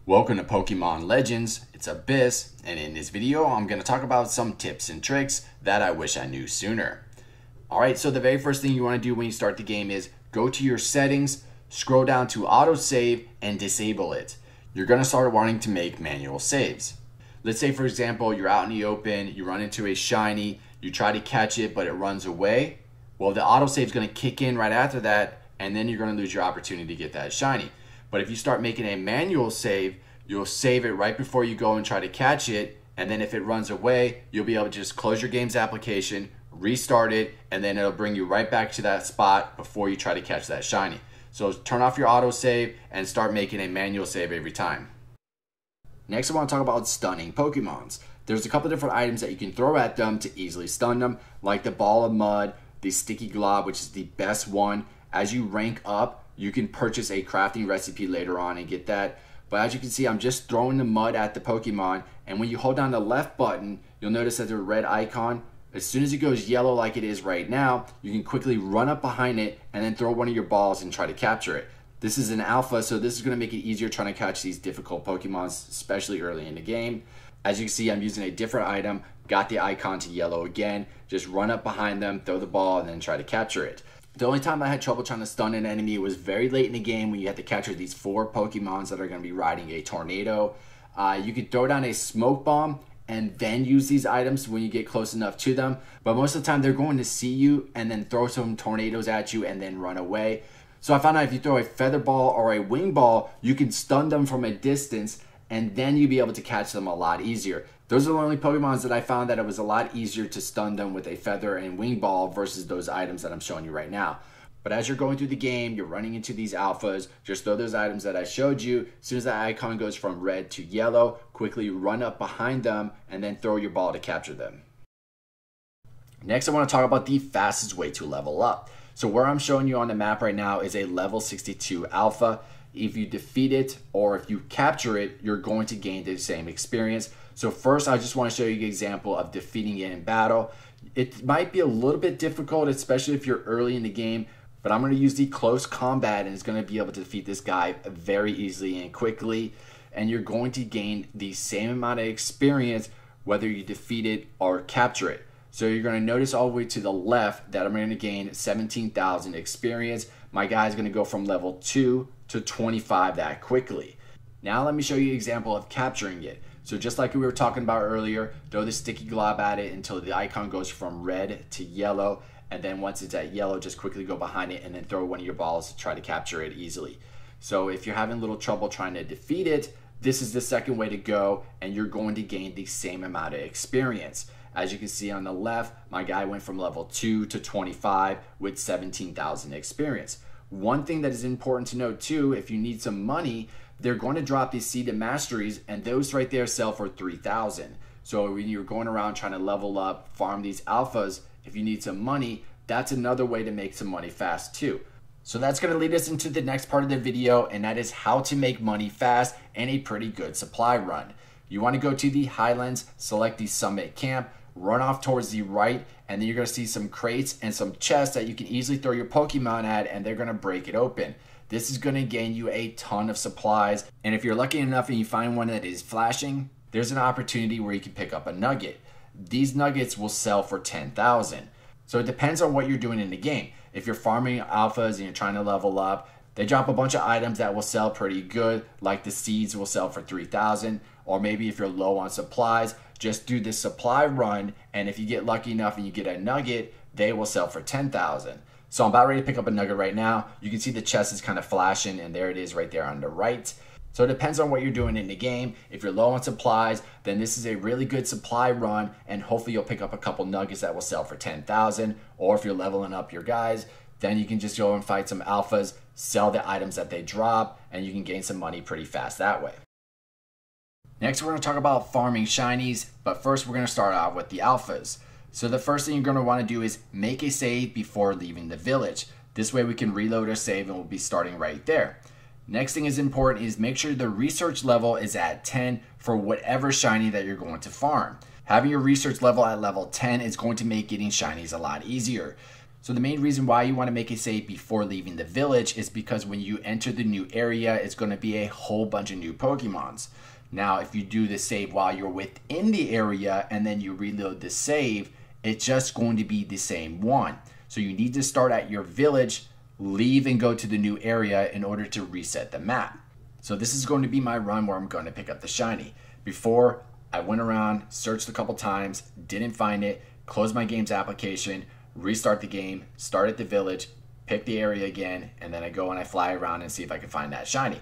Welcome to Pokemon Legends, it's Abyss, and in this video I'm going to talk about some tips and tricks that I wish I knew sooner. Alright, so the very first thing you want to do when you start the game is go to your settings, scroll down to Autosave, and disable it. You're going to start wanting to make manual saves. Let's say for example you're out in the open, you run into a shiny, you try to catch it but it runs away. Well, the autosave is going to kick in right after that, and then you're going to lose your opportunity to get that shiny. But if you start making a manual save, you'll save it right before you go and try to catch it, and then if it runs away, you'll be able to just close your game's application, restart it, and then it'll bring you right back to that spot before you try to catch that shiny. So turn off your autosave and start making a manual save every time. Next, I want to talk about stunning Pokemons. There's a couple different items that you can throw at them to easily stun them, like the ball of mud, the sticky glob, which is the best one. As you rank up, you can purchase a crafting recipe later on and get that. But as you can see, I'm just throwing the mud at the Pokemon, and when you hold down the left button, you'll notice that the red icon, as soon as it goes yellow like it is right now, you can quickly run up behind it and then throw one of your balls and try to capture it. This is an alpha, so this is going to make it easier trying to catch these difficult Pokemon, especially early in the game. As you can see, I'm using a different item, got the icon to yellow again, just run up behind them, throw the ball, and then try to capture it. The only time I had trouble trying to stun an enemy was very late in the game when you have to capture these 4 Pokemons that are going to be riding a tornado. You could throw down a smoke bomb and then use these items when you get close enough to them. But most of the time they're going to see you and then throw some tornadoes at you and then run away. So I found out if you throw a feather ball or a wing ball, you can stun them from a distance and then you'll be able to catch them a lot easier. Those are the only Pokemons that I found that it was a lot easier to stun them with a feather and wing ball versus those items that I'm showing you right now. But as you're going through the game, you're running into these alphas, just throw those items that I showed you. As soon as that icon goes from red to yellow, quickly run up behind them and then throw your ball to capture them. Next, I want to talk about the fastest way to level up. So where I'm showing you on the map right now is a level 62 alpha. If you defeat it or if you capture it, you're going to gain the same experience. So first, I just want to show you an example of defeating it in battle. It might be a little bit difficult, especially if you're early in the game, but I'm going to use the close combat and it's going to be able to defeat this guy very easily and quickly. And you're going to gain the same amount of experience whether you defeat it or capture it. So you're going to notice all the way to the left that I'm going to gain 17,000 experience. My guy is going to go from level 2 to 25 that quickly. Now let me show you an example of capturing it. So just like we were talking about earlier, throw the sticky glob at it until the icon goes from red to yellow. And then once it's at yellow, just quickly go behind it and then throw one of your balls to try to capture it easily. So if you're having a little trouble trying to defeat it, this is the second way to go and you're going to gain the same amount of experience. As you can see on the left, my guy went from level 2 to 25 with 17,000 experience. One thing that is important to note too, if you need some money, they're going to drop these seeded masteries and those right there sell for 3,000. So when you're going around trying to level up, farm these alphas, if you need some money, that's another way to make some money fast too. So that's going to lead us into the next part of the video, and that is how to make money fast and a pretty good supply run. You want to go to the Highlands, select the Summit Camp, run off towards the right, and then you're going to see some crates and some chests that you can easily throw your Pokemon at and they're going to break it open. This is going to gain you a ton of supplies, and if you're lucky enough and you find one that is flashing, there's an opportunity where you can pick up a nugget. These nuggets will sell for 10,000. So it depends on what you're doing in the game. If you're farming alphas and you're trying to level up, they drop a bunch of items that will sell pretty good, like the seeds will sell for 3,000, or maybe if you're low on supplies, just do this supply run, and if you get lucky enough and you get a nugget, they will sell for 10,000. So I'm about ready to pick up a nugget right now. You can see the chest is kind of flashing, and there it is right there on the right. So it depends on what you're doing in the game. If you're low on supplies, then this is a really good supply run, and hopefully you'll pick up a couple nuggets that will sell for 10,000. Or if you're leveling up your guys, then you can just go and fight some alphas, sell the items that they drop, and you can gain some money pretty fast that way. Next, we're going to talk about farming shinies, but first we're going to start out with the alphas. So the first thing you're going to want to do is make a save before leaving the village. This way we can reload our save and we'll be starting right there. Next thing is important is make sure the research level is at 10 for whatever shiny that you're going to farm. Having your research level at level 10 is going to make getting shinies a lot easier. So the main reason why you want to make a save before leaving the village is because when you enter the new area, it's going to be a whole bunch of new Pokemons. Now, if you do the save while you're within the area and then you reload the save, it's just going to be the same one. So you need to start at your village, leave and go to the new area in order to reset the map. So this is going to be my run where I'm going to pick up the shiny. Before, I went around, searched a couple times, didn't find it, closed my game's application, restart the game, start at the village, pick the area again, and then I go and I fly around and see if I can find that shiny.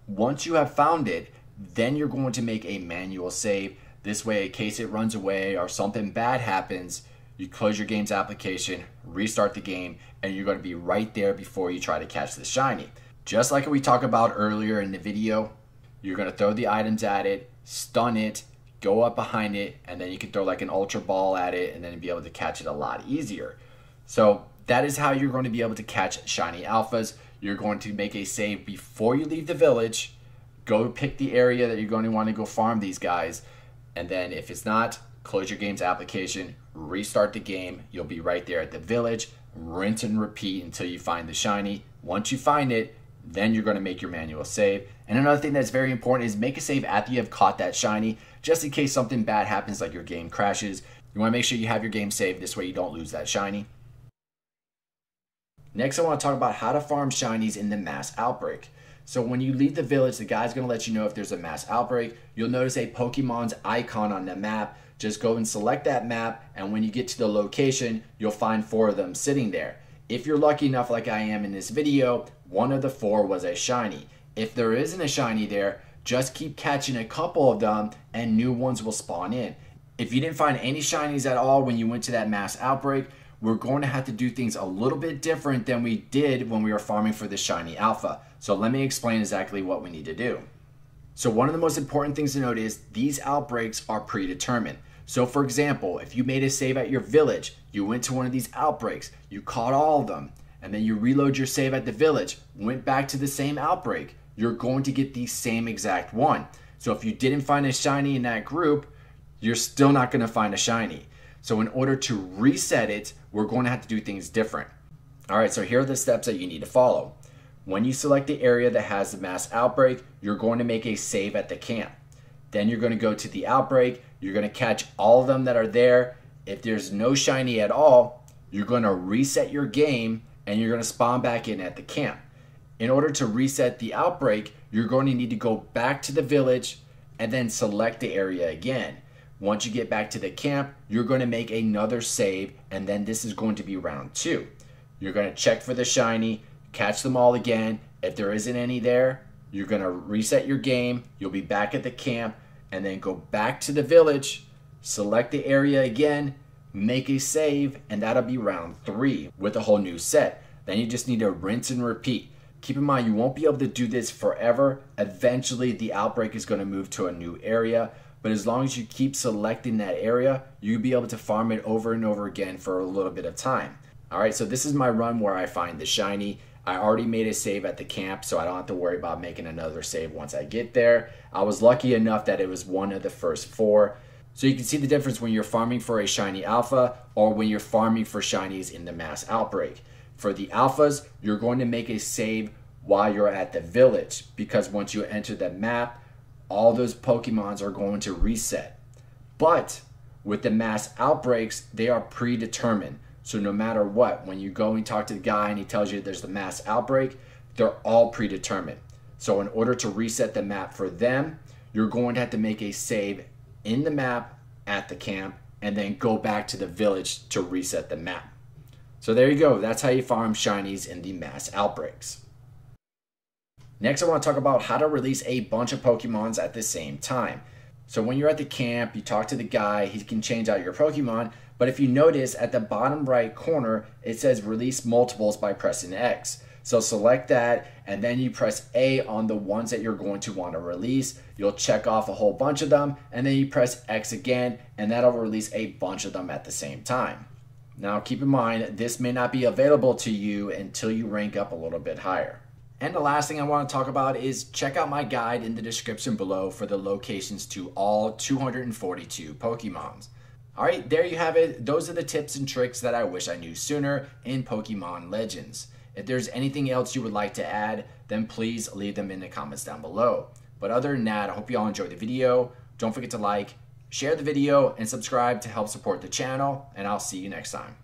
Once you have found it, then you're going to make a manual save. This way, in case it runs away or something bad happens, you close your game's application, restart the game, and you're going to be right there before you try to catch the shiny. Just like we talked about earlier in the video, you're going to throw the items at it, stun it, go up behind it, and then you can throw like an ultra ball at it and then be able to catch it a lot easier. So that is how you're going to be able to catch shiny alphas. You're going to make a save before you leave the village, go pick the area that you're going to want to go farm these guys, and then if it's not, close your game's application, restart the game, you'll be right there at the village, rinse and repeat until you find the shiny. Once you find it, then you're going to make your manual save. And another thing that's very important is make a save after you have caught that shiny, just in case something bad happens like your game crashes. You want to make sure you have your game saved, this way you don't lose that shiny. Next, I want to talk about how to farm shinies in the mass outbreak. So when you leave the village, the guy's going to let you know if there's a mass outbreak. You'll notice a Pokemon's icon on the map. Just go and select that map, and when you get to the location, you'll find 4 of them sitting there. If you're lucky enough like I am in this video, one of the 4 was a shiny. If there isn't a shiny there, just keep catching a couple of them and new ones will spawn in. If you didn't find any shinies at all when you went to that mass outbreak, we're going to have to do things a little bit different than we did when we were farming for the shiny alpha. So let me explain exactly what we need to do. So one of the most important things to note is these outbreaks are predetermined. So for example, if you made a save at your village, you went to one of these outbreaks, you caught all of them, and then you reload your save at the village, went back to the same outbreak, you're going to get the same exact one. So if you didn't find a shiny in that group, you're still not going to find a shiny. So in order to reset it, we're going to have to do things different. All right, so here are the steps that you need to follow. When you select the area that has the mass outbreak, you're going to make a save at the camp. Then you're going to go to the outbreak, you're going to catch all of them that are there. If there's no shiny at all, you're going to reset your game and you're going to spawn back in at the camp. In order to reset the outbreak, you're going to need to go back to the village and then select the area again. Once you get back to the camp, you're going to make another save, and then this is going to be round 2. You're going to check for the shiny, catch them all again. If there isn't any there, you're going to reset your game, you'll be back at the camp, and then go back to the village, select the area again, make a save, and that'll be round 3 with a whole new set. Then you just need to rinse and repeat. Keep in mind, you won't be able to do this forever. Eventually, the outbreak is going to move to a new area, but as long as you keep selecting that area, you'll be able to farm it over and over again for a little bit of time. All right, so this is my run where I find the shiny. I already made a save at the camp, so I don't have to worry about making another save once I get there. I was lucky enough that it was one of the first 4. So you can see the difference when you're farming for a shiny alpha or when you're farming for shinies in the mass outbreak. For the alphas, you're going to make a save while you're at the village, because once you enter the map, all those Pokemons are going to reset. But with the mass outbreaks, they are predetermined. So no matter what, when you go and talk to the guy and he tells you there's the mass outbreak, they're all predetermined. So in order to reset the map for them, you're going to have to make a save in the map at the camp and then go back to the village to reset the map. So there you go. That's how you farm shinies in the mass outbreaks. Next, I want to talk about how to release a bunch of Pokemons at the same time. So when you're at the camp, you talk to the guy, he can change out your Pokemon, but if you notice at the bottom right corner, it says release multiples by pressing X. So select that, and then you press A on the ones that you're going to want to release. You'll check off a whole bunch of them, and then you press X again, and that'll release a bunch of them at the same time. Now keep in mind, this may not be available to you until you rank up a little bit higher. And the last thing I want to talk about is check out my guide in the description below for the locations to all 242 Pokemons. All right, there you have it. Those are the tips and tricks that I wish I knew sooner in Pokemon Legends. If there's anything else you would like to add, then please leave them in the comments down below. But other than that, I hope you all enjoyed the video. Don't forget to like, share the video, and subscribe to help support the channel, and I'll see you next time.